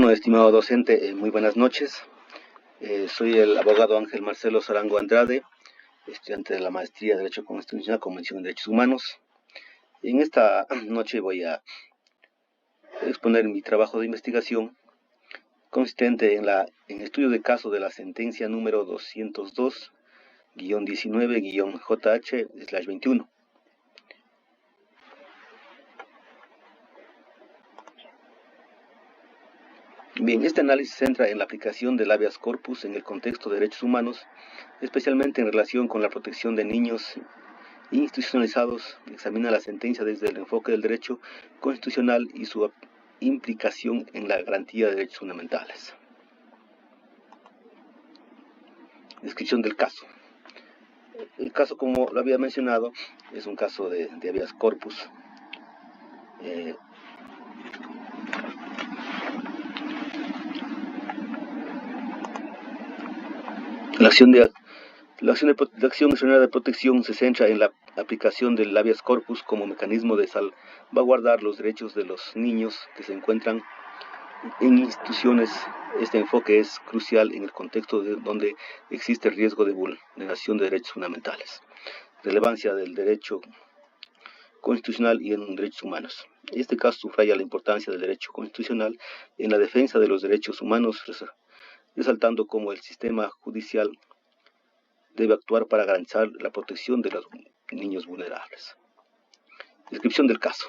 Bueno, estimado docente, muy buenas noches. Soy el abogado Ángel Marcelo Sarango Andrade, estudiante de la maestría de Derecho Constitucional, Convención de Derechos Humanos. En esta noche voy a exponer mi trabajo de investigación consistente en el estudio de caso de la sentencia número 202-19-JH/21. Bien, este análisis se centra en la aplicación del habeas corpus en el contexto de derechos humanos, especialmente en relación con la protección de niños institucionalizados. Examina la sentencia desde el enfoque del derecho constitucional y su implicación en la garantía de derechos fundamentales. Descripción del caso. El caso, como lo había mencionado, es un caso de habeas corpus. La acción extraordinaria de protección se centra en la aplicación del habeas corpus como mecanismo de salvaguardar los derechos de los niños que se encuentran en instituciones. Este enfoque es crucial en el contexto donde existe riesgo de vulneración de derechos fundamentales. Relevancia del derecho constitucional y en derechos humanos. Este caso subraya la importancia del derecho constitucional en la defensa de los derechos humanos, resaltando cómo el sistema judicial debe actuar para garantizar la protección de los niños vulnerables. Descripción del caso.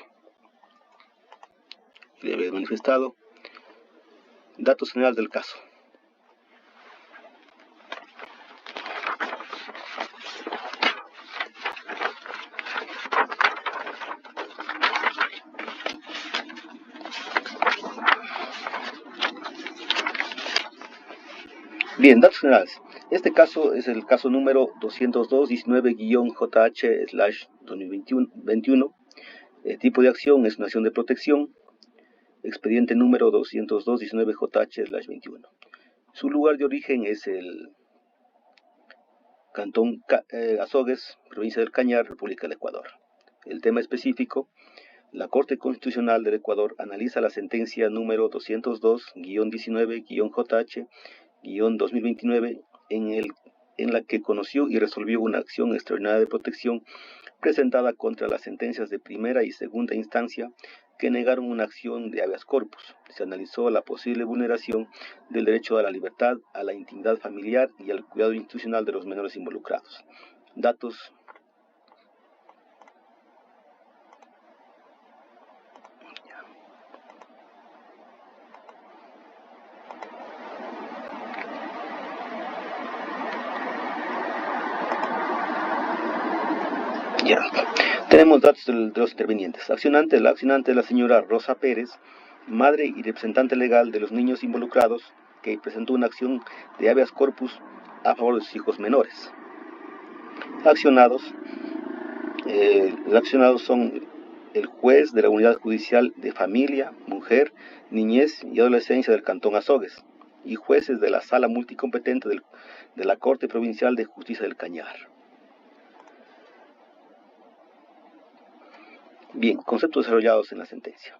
Debe haber manifestado. Datos generales del caso. Bien, datos generales. Este caso es el caso número 202-19-JH/2021. Tipo de acción es una acción de protección. Expediente número 202-19-JH/21. Su lugar de origen es el Cantón Azogues, provincia del Cañar, República del Ecuador. El tema específico: la Corte Constitucional del Ecuador analiza la sentencia número 202-19-JH-2029 en la que conoció y resolvió una acción extraordinaria de protección presentada contra las sentencias de primera y segunda instancia que negaron una acción de habeas corpus. Se analizó la posible vulneración del derecho a la libertad, a la intimidad familiar y al cuidado institucional de los menores involucrados. Datos. Tenemos datos de los intervinientes. La accionante es la señora Rosa Pérez, madre y representante legal de los niños involucrados, que presentó una acción de habeas corpus a favor de sus hijos menores. Los accionados son el juez de la Unidad Judicial de Familia, Mujer, Niñez y Adolescencia del Cantón Azogues y jueces de la Sala Multicompetente de la Corte Provincial de Justicia del Cañar. Bien, conceptos desarrollados en la sentencia.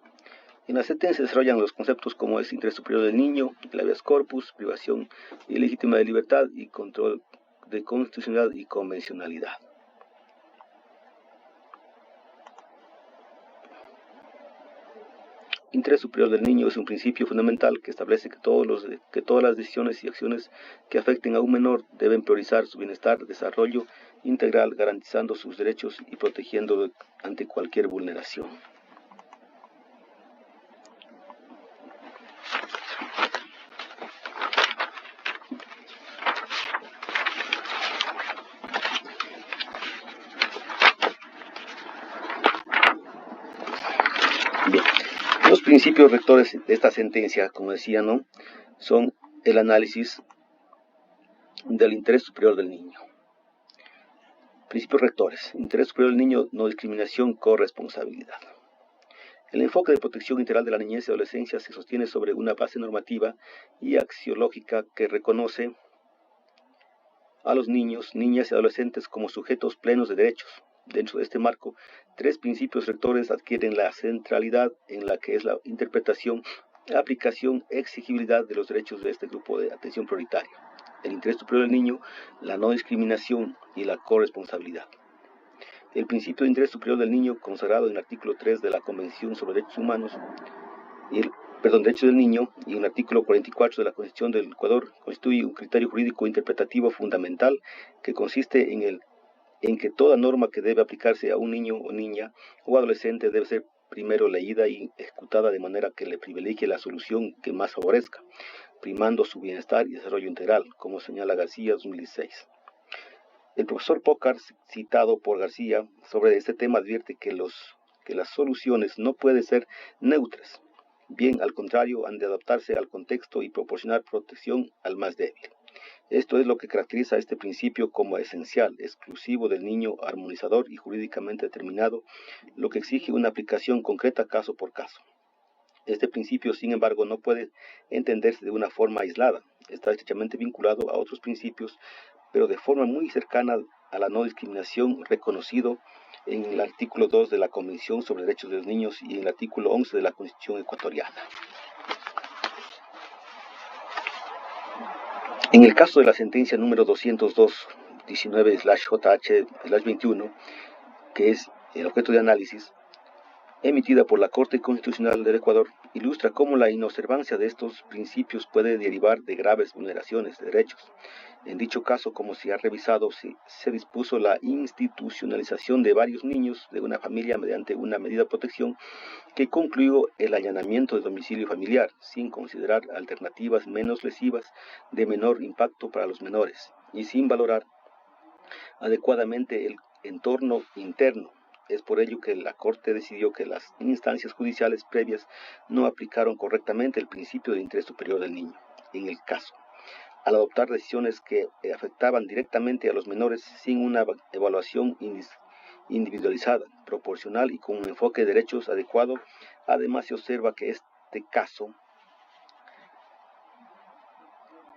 En la sentencia se desarrollan los conceptos como es interés superior del niño, el habeas corpus, privación ilegítima de libertad y control de constitucionalidad y convencionalidad. Interés superior del niño es un principio fundamental que establece que todas las decisiones y acciones que afecten a un menor deben priorizar su bienestar, desarrollo integral, garantizando sus derechos y protegiéndolo ante cualquier vulneración. Bien. Los principios rectores de esta sentencia, como decía, son el análisis del interés superior del niño. Principios rectores: interés superior del niño, no discriminación, corresponsabilidad. El enfoque de protección integral de la niñez y adolescencia se sostiene sobre una base normativa y axiológica que reconoce a los niños, niñas y adolescentes como sujetos plenos de derechos. Dentro de este marco, tres principios rectores adquieren la centralidad en la que es la interpretación Aplicación, exigibilidad de los derechos de este grupo de atención prioritaria. El interés superior del niño, la no discriminación y la corresponsabilidad. El principio de interés superior del niño, consagrado en el artículo 3 de la Convención sobre Derechos Humanos, Derechos del Niño, y en el artículo 44 de la Constitución del Ecuador, constituye un criterio jurídico interpretativo fundamental que consiste en que toda norma que debe aplicarse a un niño o niña o adolescente debe ser primero leída y ejecutada de manera que le privilegie la solución que más favorezca, primando su bienestar y desarrollo integral, como señala García 2016. El profesor Pócar, citado por García sobre este tema, advierte que las soluciones no pueden ser neutras, bien al contrario, han de adaptarse al contexto y proporcionar protección al más débil. Esto es lo que caracteriza a este principio como esencial, exclusivo del niño, armonizador y jurídicamente determinado, lo que exige una aplicación concreta caso por caso. Este principio, sin embargo, no puede entenderse de una forma aislada, está estrechamente vinculado a otros principios, pero de forma muy cercana a la no discriminación reconocido en el artículo 2 de la Convención sobre Derechos de los Niños y en el artículo 11 de la Constitución ecuatoriana. En el caso de la sentencia número 202-19/JH/21, que es el objeto de análisis, emitida por la Corte Constitucional del Ecuador, ilustra cómo la inobservancia de estos principios puede derivar de graves vulneraciones de derechos. En dicho caso, como se ha revisado, se dispuso la institucionalización de varios niños de una familia mediante una medida de protección que concluyó el allanamiento de domicilio familiar, sin considerar alternativas menos lesivas de menor impacto para los menores y sin valorar adecuadamente el entorno interno. Es por ello que la Corte decidió que las instancias judiciales previas no aplicaron correctamente el principio de interés superior del niño. En el caso, al adoptar decisiones que afectaban directamente a los menores sin una evaluación individualizada, proporcional y con un enfoque de derechos adecuado, además se observa que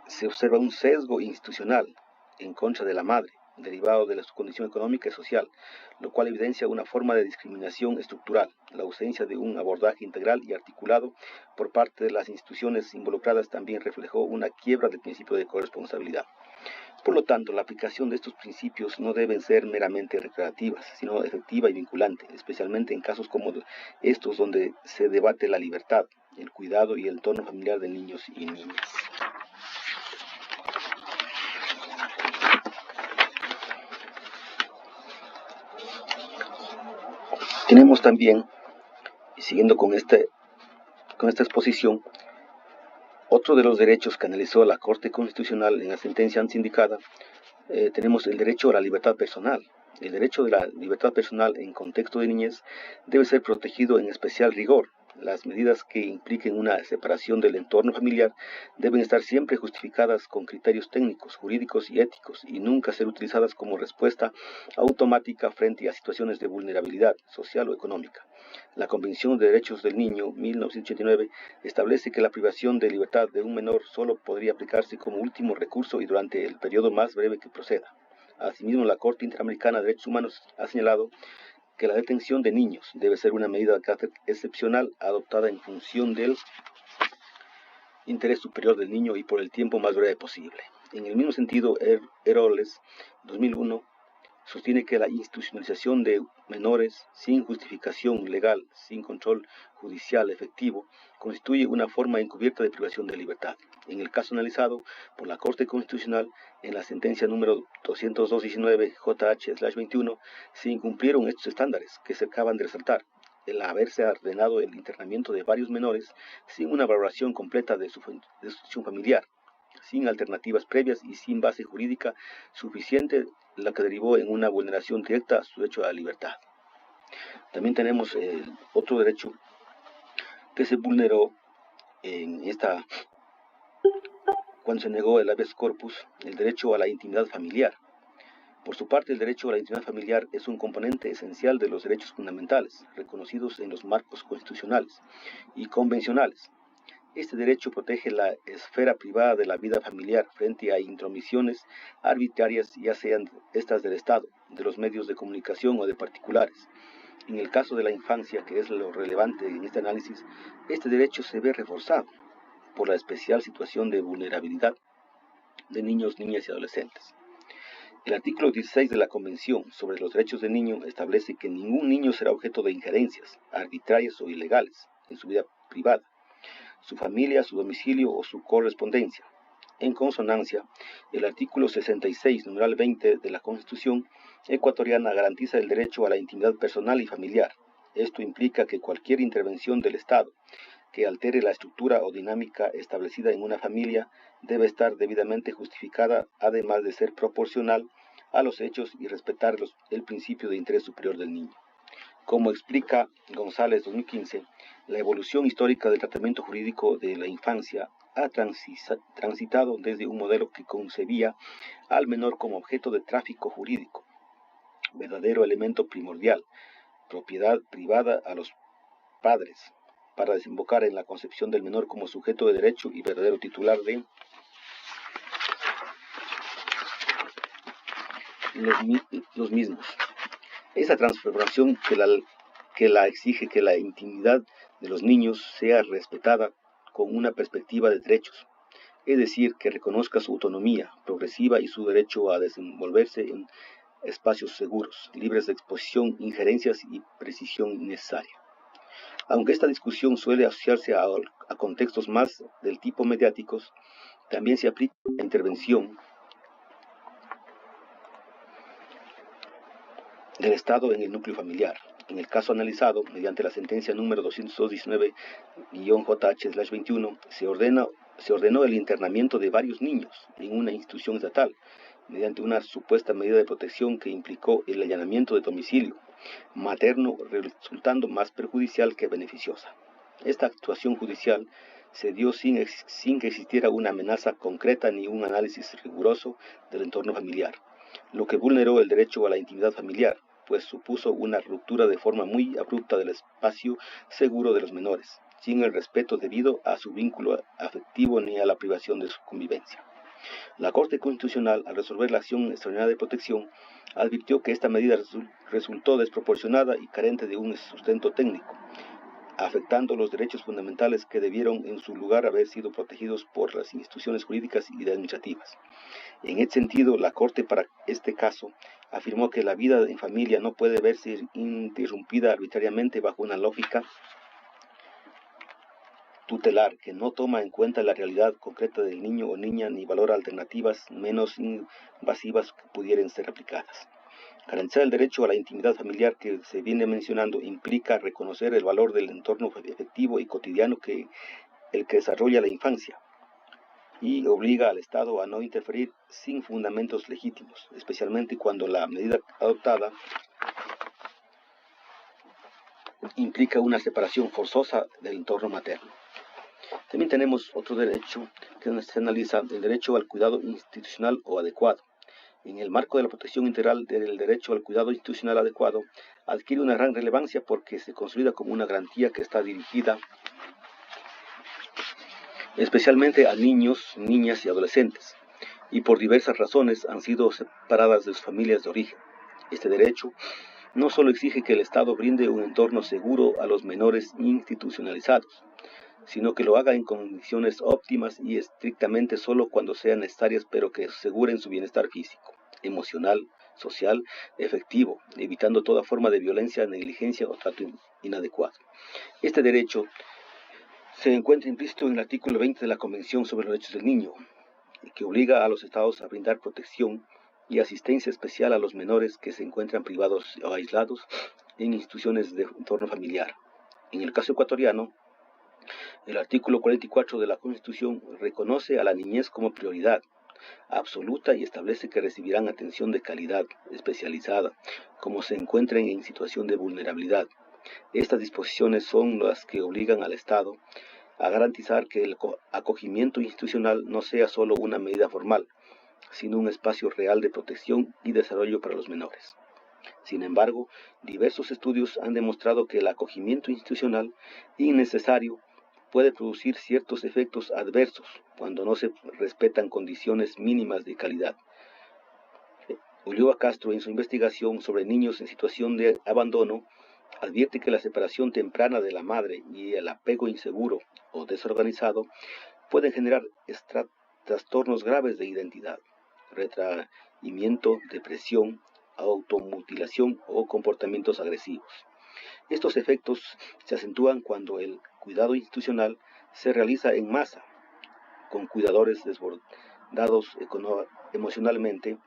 se observa un sesgo institucional en contra de la madre, derivado de su condición económica y social, lo cual evidencia una forma de discriminación estructural, la ausencia de un abordaje integral y articulado por parte de las instituciones involucradas también reflejó una quiebra del principio de corresponsabilidad. Por lo tanto, la aplicación de estos principios no deben ser meramente recreativas, sino efectiva y vinculante, especialmente en casos como estos donde se debate la libertad, el cuidado y el entorno familiar de niños y niñas. Tenemos también, siguiendo con esta exposición, otro de los derechos que analizó la Corte Constitucional en la sentencia antes indicada, tenemos el derecho a la libertad personal. El derecho de la libertad personal en contexto de niñez debe ser protegido en especial rigor. Las medidas que impliquen una separación del entorno familiar deben estar siempre justificadas con criterios técnicos, jurídicos y éticos y nunca ser utilizadas como respuesta automática frente a situaciones de vulnerabilidad social o económica. La Convención de Derechos del Niño, 1989, establece que la privación de libertad de un menor solo podría aplicarse como último recurso y durante el periodo más breve que proceda. Asimismo, la Corte Interamericana de Derechos Humanos ha señalado que la detención de niños debe ser una medida de carácter excepcional adoptada en función del interés superior del niño y por el tiempo más breve posible. En el mismo sentido, Eroles, 2001, sostiene que la institucionalización de menores sin justificación legal, sin control judicial efectivo, constituye una forma encubierta de privación de libertad. En el caso analizado por la Corte Constitucional, en la sentencia número 202-19/JH/21, se incumplieron estos estándares que se acaban de resaltar, el haberse ordenado el internamiento de varios menores sin una valoración completa de su situación familiar, sin alternativas previas y sin base jurídica suficiente, la que derivó en una vulneración directa a su derecho a la libertad. También tenemos otro derecho que se vulneró cuando se negó el habeas corpus, el derecho a la intimidad familiar. Por su parte, el derecho a la intimidad familiar es un componente esencial de los derechos fundamentales, reconocidos en los marcos constitucionales y convencionales. Este derecho protege la esfera privada de la vida familiar frente a intromisiones arbitrarias, ya sean estas del Estado, de los medios de comunicación o de particulares. En el caso de la infancia, que es lo relevante en este análisis, este derecho se ve reforzado por la especial situación de vulnerabilidad de niños, niñas y adolescentes. El artículo 16 de la Convención sobre los Derechos del Niño establece que ningún niño será objeto de injerencias arbitrarias o ilegales en su vida privada, su familia, su domicilio o su correspondencia. En consonancia, el artículo 66, numeral 20 de la Constitución ecuatoriana garantiza el derecho a la intimidad personal y familiar. Esto implica que cualquier intervención del Estado que altere la estructura o dinámica establecida en una familia debe estar debidamente justificada, además de ser proporcional a los hechos y respetar el principio de interés superior del niño. Como explica González 2015, la evolución histórica del tratamiento jurídico de la infancia ha transitado desde un modelo que concebía al menor como objeto de tráfico jurídico, verdadero elemento primordial, propiedad privada a los padres, para desembocar en la concepción del menor como sujeto de derecho y verdadero titular de los mismos. Esa transformación que la exige que la intimidad de los niños sea respetada con una perspectiva de derechos, es decir, que reconozca su autonomía progresiva y su derecho a desenvolverse en espacios seguros, libres de exposición, injerencias y precisión innecesaria. Aunque esta discusión suele asociarse a contextos más del tipo mediáticos, también se aplica la intervención del Estado en el núcleo familiar. En el caso analizado, mediante la sentencia número 219-JH/21, se ordenó el internamiento de varios niños en una institución estatal, mediante una supuesta medida de protección que implicó el allanamiento de domicilio materno, resultando más perjudicial que beneficiosa. Esta actuación judicial se dio sin que existiera una amenaza concreta ni un análisis riguroso del entorno familiar, lo que vulneró el derecho a la intimidad familiar, pues supuso una ruptura de forma muy abrupta del espacio seguro de los menores, sin el respeto debido a su vínculo afectivo ni a la privación de su convivencia. La Corte Constitucional, al resolver la acción extraordinaria de protección, advirtió que esta medida resultó desproporcionada y carente de un sustento técnico, afectando los derechos fundamentales que debieron en su lugar haber sido protegidos por las instituciones jurídicas y administrativas. En este sentido, la Corte para este caso afirmó que la vida en familia no puede verse interrumpida arbitrariamente bajo una lógica tutelar que no toma en cuenta la realidad concreta del niño o niña ni valora alternativas menos invasivas que pudieran ser aplicadas. Garantizar el derecho a la intimidad familiar que se viene mencionando implica reconocer el valor del entorno efectivo y cotidiano que desarrolla la infancia y obliga al Estado a no interferir sin fundamentos legítimos, especialmente cuando la medida adoptada implica una separación forzosa del entorno materno. También tenemos otro derecho que se analiza, el derecho al cuidado institucional o adecuado. En el marco de la protección integral del derecho al cuidado institucional adecuado, adquiere una gran relevancia porque se consolida como una garantía que está dirigida especialmente a niños, niñas y adolescentes, y por diversas razones han sido separadas de sus familias de origen. Este derecho no solo exige que el Estado brinde un entorno seguro a los menores institucionalizados, sino que lo haga en condiciones óptimas y estrictamente solo cuando sean necesarias, pero que aseguren su bienestar físico, emocional, social, efectivo, evitando toda forma de violencia, negligencia o trato inadecuado. Este derecho se encuentra implícito en el artículo 20 de la Convención sobre los Derechos del Niño, que obliga a los Estados a brindar protección y asistencia especial a los menores que se encuentran privados o aislados en instituciones de entorno familiar. En el caso ecuatoriano, el artículo 44 de la Constitución reconoce a la niñez como prioridad absoluta y establece que recibirán atención de calidad especializada, como se encuentren en situación de vulnerabilidad. Estas disposiciones son las que obligan al Estado a garantizar que el acogimiento institucional no sea solo una medida formal, sino un espacio real de protección y desarrollo para los menores. Sin embargo, diversos estudios han demostrado que el acogimiento institucional innecesario puede producir ciertos efectos adversos cuando no se respetan condiciones mínimas de calidad. Ulloa Castro, en su investigación sobre niños en situación de abandono, advierte que la separación temprana de la madre y el apego inseguro o desorganizado pueden generar trastornos graves de identidad, retraimiento, depresión, automutilación o comportamientos agresivos. Estos efectos se acentúan cuando el cuidado institucional se realiza en masa, con cuidadores desbordados emocionalmente,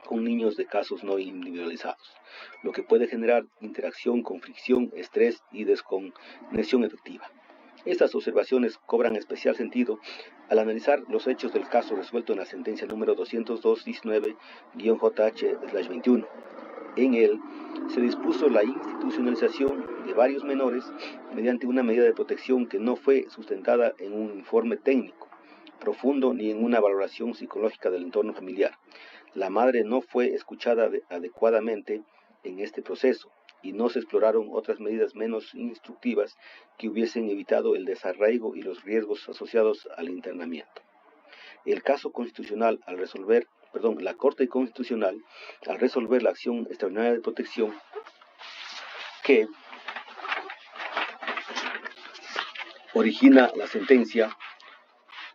con niños de casos no individualizados, lo que puede generar interacción con fricción, estrés y desconexión efectiva. Estas observaciones cobran especial sentido al analizar los hechos del caso resuelto en la sentencia número 202-19-JH-21. En él se dispuso la institucionalización de varios menores mediante una medida de protección que no fue sustentada en un informe técnico profundo ni en una valoración psicológica del entorno familiar. La madre no fue escuchada adecuadamente en este proceso y no se exploraron otras medidas menos instructivas que hubiesen evitado el desarraigo y los riesgos asociados al internamiento. El caso constitucional la Corte Constitucional, al resolver la acción extraordinaria de protección que origina la sentencia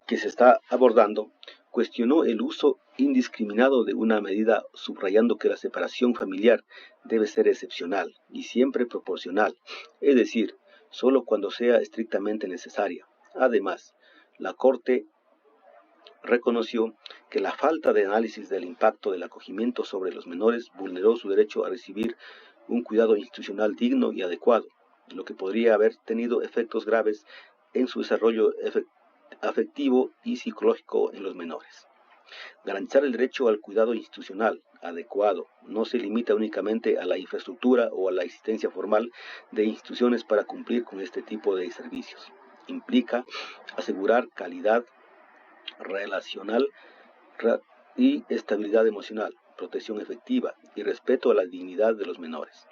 que se está abordando, cuestionó el uso indiscriminado de una medida, subrayando que la separación familiar debe ser excepcional y siempre proporcional, es decir, solo cuando sea estrictamente necesaria. Además, la Corte reconoció que la falta de análisis del impacto del acogimiento sobre los menores vulneró su derecho a recibir un cuidado institucional digno y adecuado, lo que podría haber tenido efectos graves en su desarrollo afectivo y psicológico en los menores. Garantizar el derecho al cuidado institucional adecuado no se limita únicamente a la infraestructura o a la existencia formal de instituciones para cumplir con este tipo de servicios. Implica asegurar calidad relacional y estabilidad emocional, protección efectiva y respeto a la dignidad de los menores,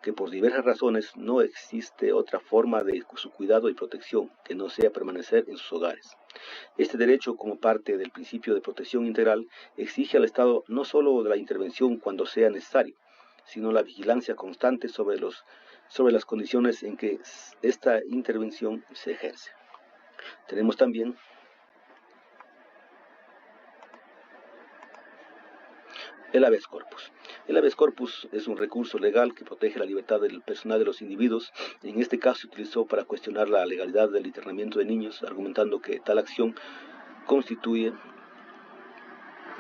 que por diversas razones no existe otra forma de su cuidado y protección que no sea permanecer en sus hogares. Este derecho, como parte del principio de protección integral, exige al Estado no solo la intervención cuando sea necesario, sino la vigilancia constante sobre las condiciones en que esta intervención se ejerce. Tenemos también el habeas corpus. El habeas corpus es un recurso legal que protege la libertad personal de los individuos. En este caso se utilizó para cuestionar la legalidad del internamiento de niños, argumentando que tal acción constituye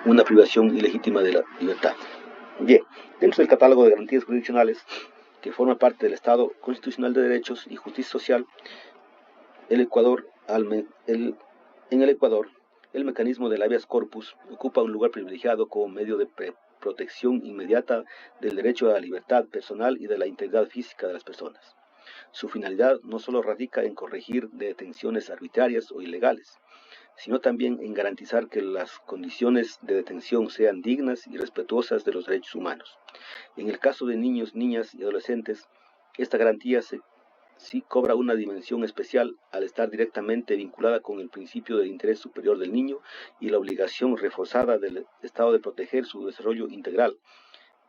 una privación ilegítima de la libertad. Bien, dentro del catálogo de garantías jurisdiccionales que forma parte del Estado Constitucional de Derechos y Justicia Social, en el Ecuador, el mecanismo del habeas corpus ocupa un lugar privilegiado como medio de protección inmediata del derecho a la libertad personal y de la integridad física de las personas. Su finalidad no solo radica en corregir detenciones arbitrarias o ilegales, sino también en garantizar que las condiciones de detención sean dignas y respetuosas de los derechos humanos. En el caso de niños, niñas y adolescentes, esta garantía sí cobra una dimensión especial al estar directamente vinculada con el principio del interés superior del niño y la obligación reforzada del Estado de proteger su desarrollo integral,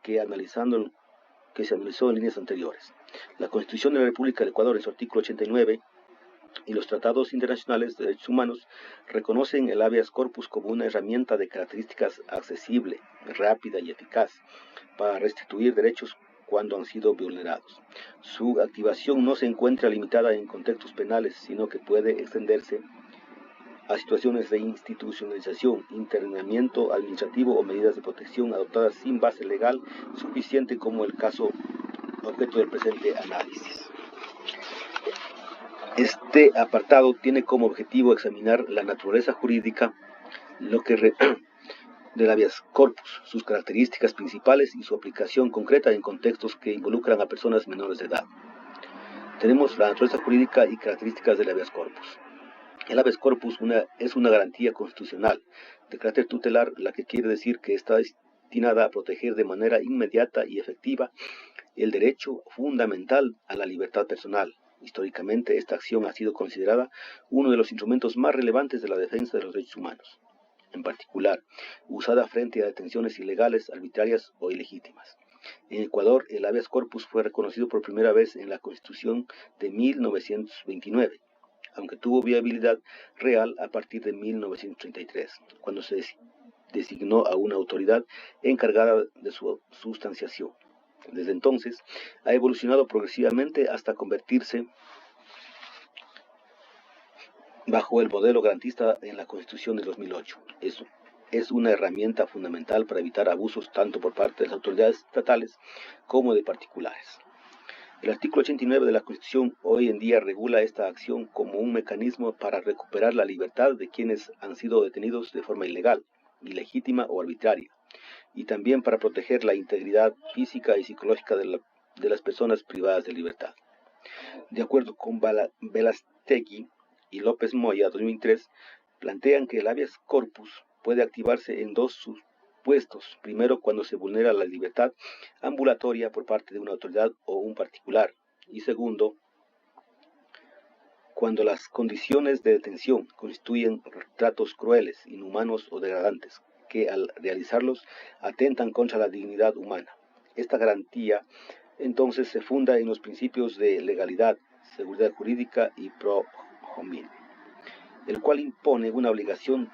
que se analizó en líneas anteriores. La Constitución de la República del Ecuador, en su artículo 89, y los tratados internacionales de derechos humanos reconocen el habeas corpus como una herramienta de características accesible, rápida y eficaz para restituir derechos cuando han sido vulnerados. Su activación no se encuentra limitada en contextos penales, sino que puede extenderse a situaciones de institucionalización, internamiento administrativo o medidas de protección adoptadas sin base legal suficiente, como el caso objeto del presente análisis. Este apartado tiene como objetivo examinar la naturaleza jurídica del habeas corpus, sus características principales y su aplicación concreta en contextos que involucran a personas menores de edad. Tenemos la naturaleza jurídica y características del habeas corpus. El habeas corpus es una garantía constitucional de carácter tutelar, la que quiere decir que está destinada a proteger de manera inmediata y efectiva el derecho fundamental a la libertad personal. Históricamente, esta acción ha sido considerada uno de los instrumentos más relevantes de la defensa de los derechos humanos, en particular, usada frente a detenciones ilegales, arbitrarias o ilegítimas. En Ecuador, el habeas corpus fue reconocido por primera vez en la Constitución de 1929, aunque tuvo viabilidad real a partir de 1933, cuando se designó a una autoridad encargada de su sustanciación. Desde entonces, ha evolucionado progresivamente hasta convertirse bajo el modelo garantista en la Constitución de 2008. Eso es una herramienta fundamental para evitar abusos tanto por parte de las autoridades estatales como de particulares. El artículo 89 de la Constitución hoy en día regula esta acción como un mecanismo para recuperar la libertad de quienes han sido detenidos de forma ilegal, ilegítima o arbitraria, y también para proteger la integridad física y psicológica de las personas privadas de libertad. De acuerdo con Velastegui y López Moya, 2003, plantean que el habeas corpus puede activarse en dos supuestos. Primero, cuando se vulnera la libertad ambulatoria por parte de una autoridad o un particular. Y segundo, cuando las condiciones de detención constituyen tratos crueles, inhumanos o degradantes, que al realizarlos atentan contra la dignidad humana. Esta garantía entonces se funda en los principios de legalidad, seguridad jurídica y pro hominem, el cual impone una obligación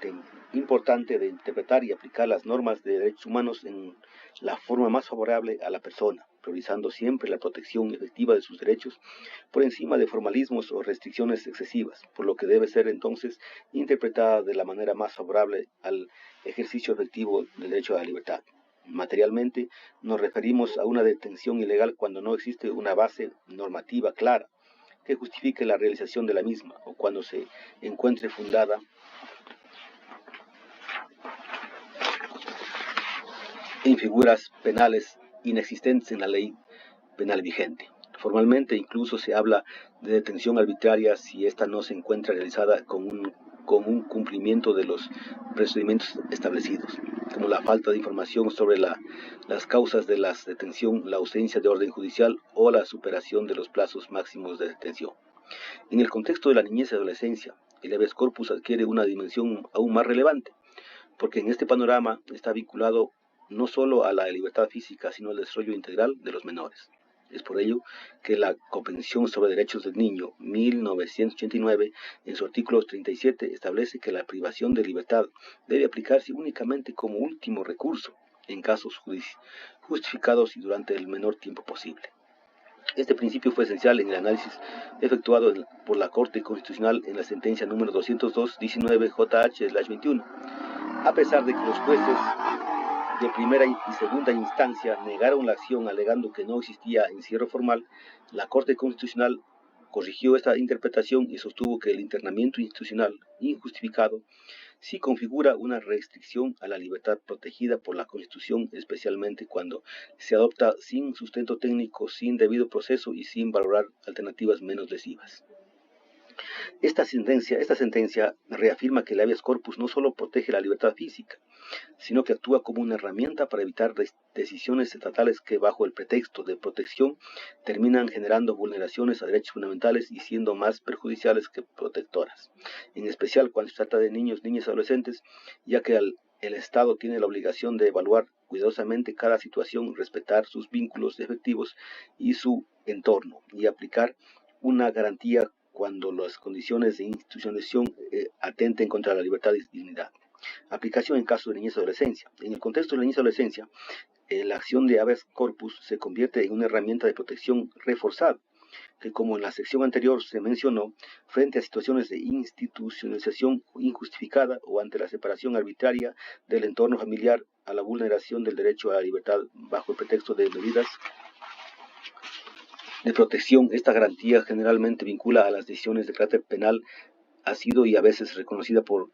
importante de interpretar y aplicar las normas de derechos humanos en la forma más favorable a la persona, priorizando siempre la protección efectiva de sus derechos por encima de formalismos o restricciones excesivas, por lo que debe ser entonces interpretada de la manera más favorable al ejercicio efectivo del derecho a la libertad. Materialmente, nos referimos a una detención ilegal cuando no existe una base normativa clara que justifique la realización de la misma, o cuando se encuentre fundada en figuras penales inexistentes en la ley penal vigente. Formalmente incluso se habla de detención arbitraria si ésta no se encuentra realizada con un cumplimiento de los procedimientos establecidos, como la falta de información sobre las causas de la detención, la ausencia de orden judicial o la superación de los plazos máximos de detención. En el contexto de la niñez y adolescencia, el habeas corpus adquiere una dimensión aún más relevante, porque en este panorama está vinculado no solo a la libertad física, sino al desarrollo integral de los menores. Es por ello que la Convención sobre Derechos del Niño, 1989, en su artículo 37, establece que la privación de libertad debe aplicarse únicamente como último recurso, en casos justificados y durante el menor tiempo posible. Este principio fue esencial en el análisis efectuado por la Corte Constitucional en la sentencia número 202-19-JH-21. A pesar de que los jueces de primera y segunda instancia negaron la acción alegando que no existía encierro formal, la Corte Constitucional corrigió esta interpretación y sostuvo que el internamiento institucional injustificado sí configura una restricción a la libertad protegida por la Constitución, especialmente cuando se adopta sin sustento técnico, sin debido proceso y sin valorar alternativas menos lesivas. Esta sentencia reafirma que el habeas corpus no solo protege la libertad física, sino que actúa como una herramienta para evitar decisiones estatales que, bajo el pretexto de protección, terminan generando vulneraciones a derechos fundamentales y siendo más perjudiciales que protectoras, en especial cuando se trata de niños, niñas y adolescentes, ya que el Estado tiene la obligación de evaluar cuidadosamente cada situación, respetar sus vínculos efectivos y su entorno, y aplicar una garantía cuando las condiciones de institucionalización atenten contra la libertad y dignidad. Aplicación en casos de niñez y adolescencia. En el contexto de la niñez y adolescencia, la acción de habeas corpus se convierte en una herramienta de protección reforzada, que, como en la sección anterior se mencionó, frente a situaciones de institucionalización injustificada o ante la separación arbitraria del entorno familiar, a la vulneración del derecho a la libertad bajo el pretexto de medidas de protección. Esta garantía generalmente vincula a las decisiones de carácter penal, ha sido y a veces reconocida por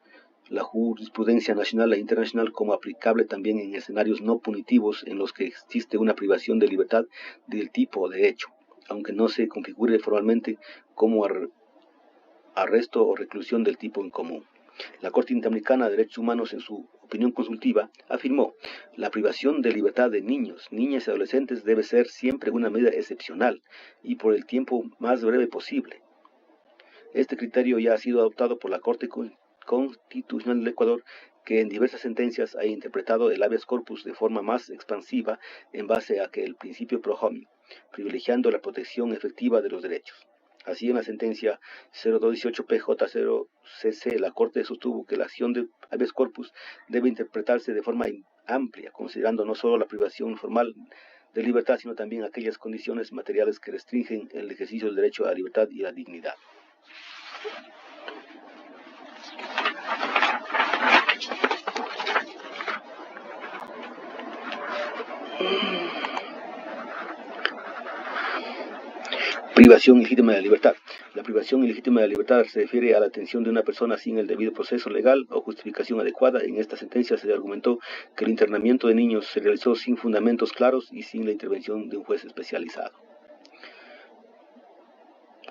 la jurisprudencia nacional e internacional como aplicable también en escenarios no punitivos en los que existe una privación de libertad del tipo de hecho, aunque no se configure formalmente como arresto o reclusión del tipo en común. La Corte Interamericana de Derechos Humanos, en su opinión consultiva, afirmó: la privación de libertad de niños, niñas y adolescentes debe ser siempre una medida excepcional y por el tiempo más breve posible. Este criterio ya ha sido adoptado por la Corte Constitucional del Ecuador que en diversas sentencias ha interpretado el habeas corpus de forma más expansiva en base a que el principio pro hominem, privilegiando la protección efectiva de los derechos. Así, en la sentencia 0218-PJ0CC, la Corte sostuvo que la acción de habeas corpus debe interpretarse de forma amplia, considerando no solo la privación formal de libertad, sino también aquellas condiciones materiales que restringen el ejercicio del derecho a la libertad y la dignidad. Privación ilegítima de la libertad. La privación ilegítima de la libertad se refiere a la detención de una persona sin el debido proceso legal o justificación adecuada. En esta sentencia se argumentó que el internamiento de niños se realizó sin fundamentos claros y sin la intervención de un juez especializado.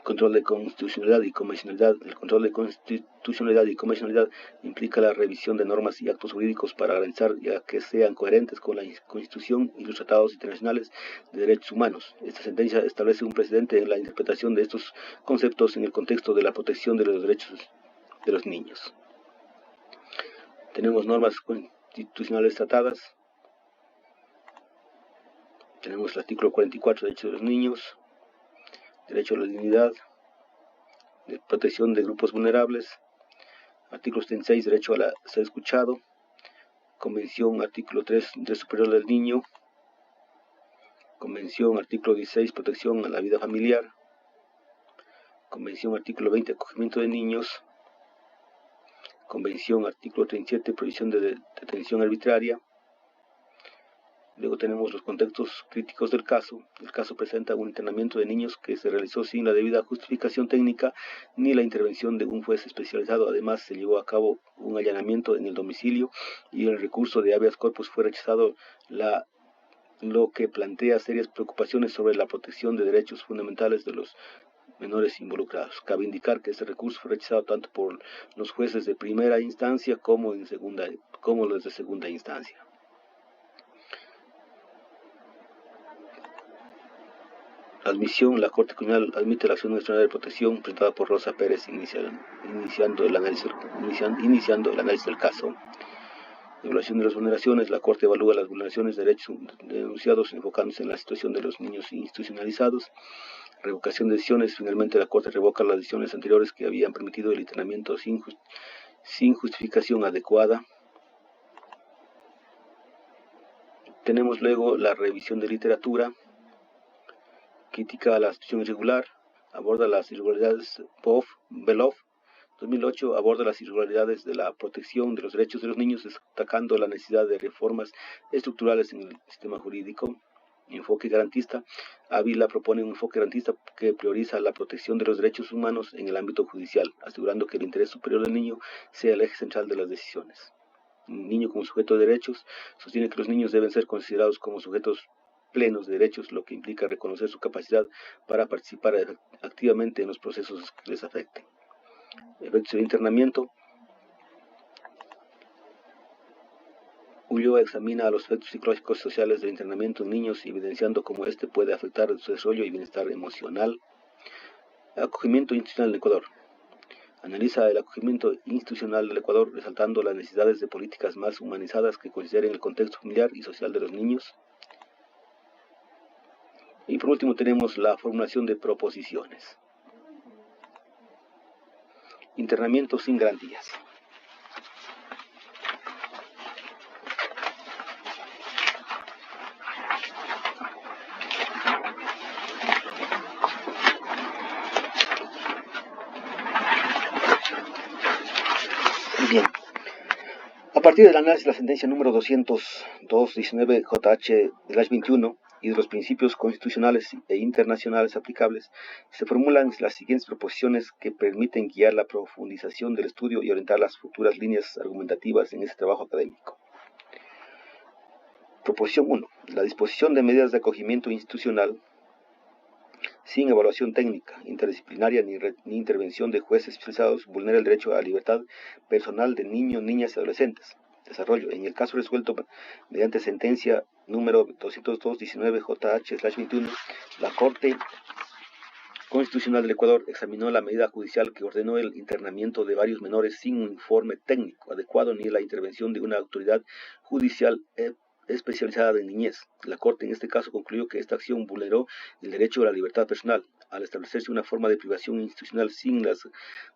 Control de constitucionalidad y convencionalidad. El control de constitucionalidad y convencionalidad implica la revisión de normas y actos jurídicos para garantizar que sean coherentes con la Constitución y los tratados internacionales de derechos humanos. Esta sentencia establece un precedente en la interpretación de estos conceptos en el contexto de la protección de los derechos de los niños. Tenemos normas constitucionales tratadas. Tenemos el artículo 44, derechos de los niños, derecho a la dignidad, de protección de grupos vulnerables, artículo 36, derecho a ser escuchado, Convención, artículo 3, interés superior del niño, Convención, artículo 16, protección a la vida familiar, Convención, artículo 20, acogimiento de niños, Convención, artículo 37, prohibición de detención arbitraria. Luego tenemos los contextos críticos del caso. El caso presenta un internamiento de niños que se realizó sin la debida justificación técnica ni la intervención de un juez especializado. Además, se llevó a cabo un allanamiento en el domicilio y el recurso de habeas corpus fue rechazado, lo que plantea serias preocupaciones sobre la protección de derechos fundamentales de los menores involucrados. Cabe indicar que este recurso fue rechazado tanto por los jueces de primera instancia como los de segunda instancia. Admisión. La Corte Constitucional admite la acción extraordinaria de protección presentada por Rosa Pérez iniciando el análisis del caso. Evaluación de las vulneraciones. La Corte evalúa las vulneraciones de derechos denunciados enfocándose en la situación de los niños institucionalizados. Revocación de decisiones. Finalmente, la Corte revoca las decisiones anteriores que habían permitido el internamiento sin justificación adecuada. Tenemos luego la revisión de literatura. Crítica a la situación irregular, aborda las irregularidades. Belov, 2008, aborda las irregularidades de la protección de los derechos de los niños, destacando la necesidad de reformas estructurales en el sistema jurídico. Enfoque garantista. Ávila propone un enfoque garantista que prioriza la protección de los derechos humanos en el ámbito judicial, asegurando que el interés superior del niño sea el eje central de las decisiones. Un niño como sujeto de derechos sostiene que los niños deben ser considerados como sujetos plenos de derechos, lo que implica reconocer su capacidad para participar activamente en los procesos que les afecten. Efectos del internamiento. Ulloa examina los efectos psicológicos y sociales del internamiento en niños, evidenciando cómo este puede afectar su desarrollo y bienestar emocional. Acogimiento institucional en Ecuador. Analiza el acogimiento institucional del Ecuador, resaltando las necesidades de políticas más humanizadas que consideren el contexto familiar y social de los niños. Y por último tenemos la formulación de proposiciones. Internamiento sin garantías. Bien. A partir del análisis de la sentencia número 202-19-JH-21 y de los principios constitucionales e internacionales aplicables, se formulan las siguientes proposiciones que permiten guiar la profundización del estudio y orientar las futuras líneas argumentativas en este trabajo académico. Proposición 1. La disposición de medidas de acogimiento institucional sin evaluación técnica, interdisciplinaria ni intervención de jueces especializados vulnera el derecho a la libertad personal de niños, niñas y adolescentes. Desarrollo. En el caso resuelto mediante sentencia número 202-19-JH-21, la Corte Constitucional del Ecuador examinó la medida judicial que ordenó el internamiento de varios menores sin un informe técnico adecuado ni la intervención de una autoridad judicial especializada en niñez. La Corte en este caso concluyó que esta acción vulneró el derecho a la libertad personal, al establecerse una forma de privación institucional sin las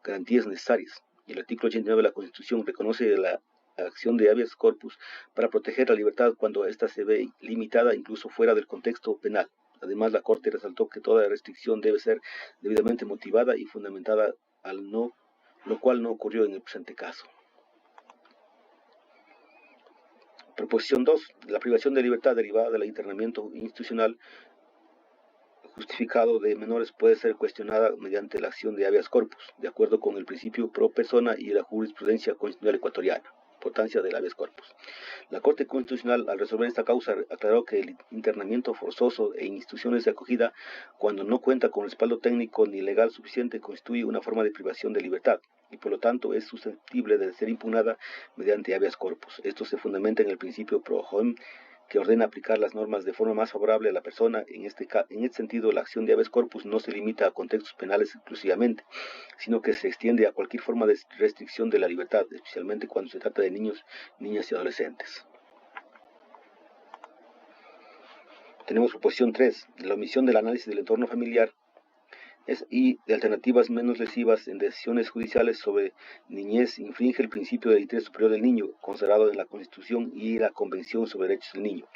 garantías necesarias. El artículo 89 de la Constitución reconoce la acción de habeas corpus para proteger la libertad cuando ésta se ve limitada incluso fuera del contexto penal. Además, la Corte resaltó que toda restricción debe ser debidamente motivada y fundamentada, lo cual no ocurrió en el presente caso. Proposición 2. La privación de libertad derivada del internamiento institucional justificado de menores puede ser cuestionada mediante la acción de habeas corpus, de acuerdo con el principio pro persona y la jurisprudencia constitucional ecuatoriana. Importancia del habeas corpus. La Corte Constitucional, al resolver esta causa, aclaró que el internamiento forzoso en instituciones de acogida, cuando no cuenta con respaldo técnico ni legal suficiente, constituye una forma de privación de libertad y por lo tanto es susceptible de ser impugnada mediante habeas corpus. Esto se fundamenta en el principio pro hoc, que ordena aplicar las normas de forma más favorable a la persona. En este sentido, la acción de habeas corpus no se limita a contextos penales exclusivamente, sino que se extiende a cualquier forma de restricción de la libertad, especialmente cuando se trata de niños, niñas y adolescentes. Tenemos proposición 3, la omisión del análisis del entorno familiar y de alternativas menos lesivas en decisiones judiciales sobre niñez infringe el principio del interés superior del niño, consagrado en la Constitución y la Convención sobre Derechos del Niño.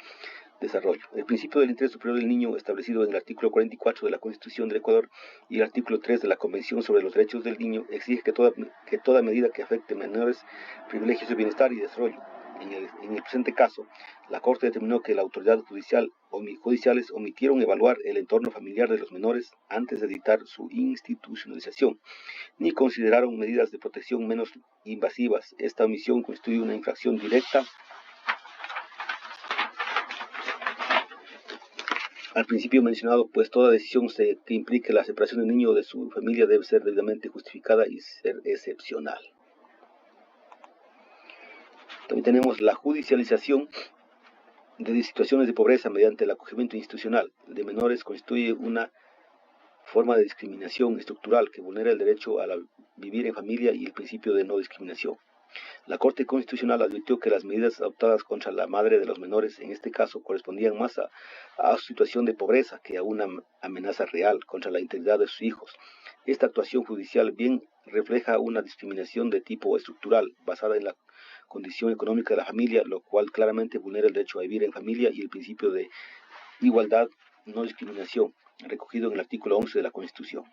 Desarrollo. El principio del interés superior del niño, establecido en el artículo 44 de la Constitución del Ecuador y el artículo 3 de la Convención sobre los Derechos del Niño, exige que toda medida que afecte menores privilegios de bienestar y desarrollo. En el presente caso, la Corte determinó que la autoridad judiciales omitieron evaluar el entorno familiar de los menores antes de dictar su institucionalización, ni consideraron medidas de protección menos invasivas. Esta omisión constituye una infracción directa al principio mencionado, pues toda decisión que implique la separación del niño de su familia debe ser debidamente justificada y ser excepcional. También tenemos la judicialización de situaciones de pobreza mediante el acogimiento institucional de menores constituye una forma de discriminación estructural que vulnera el derecho a vivir en familia y el principio de no discriminación. La Corte Constitucional advirtió que las medidas adoptadas contra la madre de los menores, en este caso, correspondían más a su situación de pobreza que a una amenaza real contra la integridad de sus hijos. Esta actuación judicial bien refleja una discriminación de tipo estructural basada en la condición económica de la familia, lo cual claramente vulnera el derecho a vivir en familia y el principio de igualdad, no discriminación, recogido en el artículo 11 de la Constitución.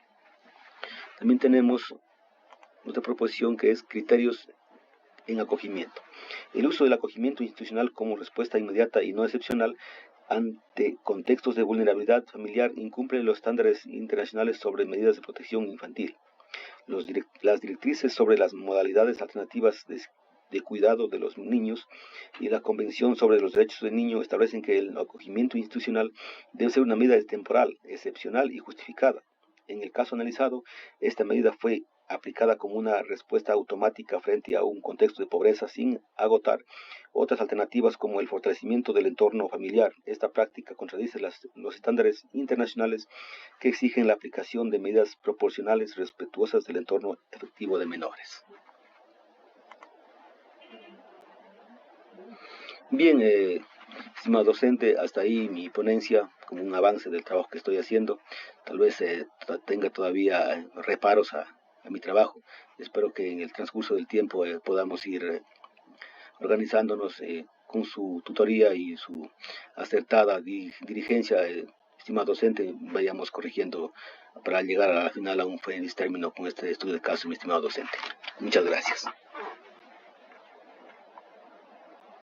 También tenemos otra proposición que es criterios en acogimiento. El uso del acogimiento institucional como respuesta inmediata y no excepcional ante contextos de vulnerabilidad familiar incumple los estándares internacionales sobre medidas de protección infantil. Las directrices sobre las modalidades alternativas de cuidado de los niños y la Convención sobre los Derechos del Niño establecen que el acogimiento institucional debe ser una medida temporal, excepcional y justificada. En el caso analizado, esta medida fue aplicada como una respuesta automática frente a un contexto de pobreza sin agotar otras alternativas como el fortalecimiento del entorno familiar. Esta práctica contradice los estándares internacionales que exigen la aplicación de medidas proporcionales respetuosas del entorno efectivo de menores. Bien, estimado docente, hasta ahí mi ponencia como un avance del trabajo que estoy haciendo. Tal vez tenga todavía reparos a mi trabajo. Espero que en el transcurso del tiempo podamos ir organizándonos con su tutoría y su acertada dirigencia, estimado docente, vayamos corrigiendo para llegar a la final a un feliz término con este estudio de caso, mi estimado docente. Muchas gracias.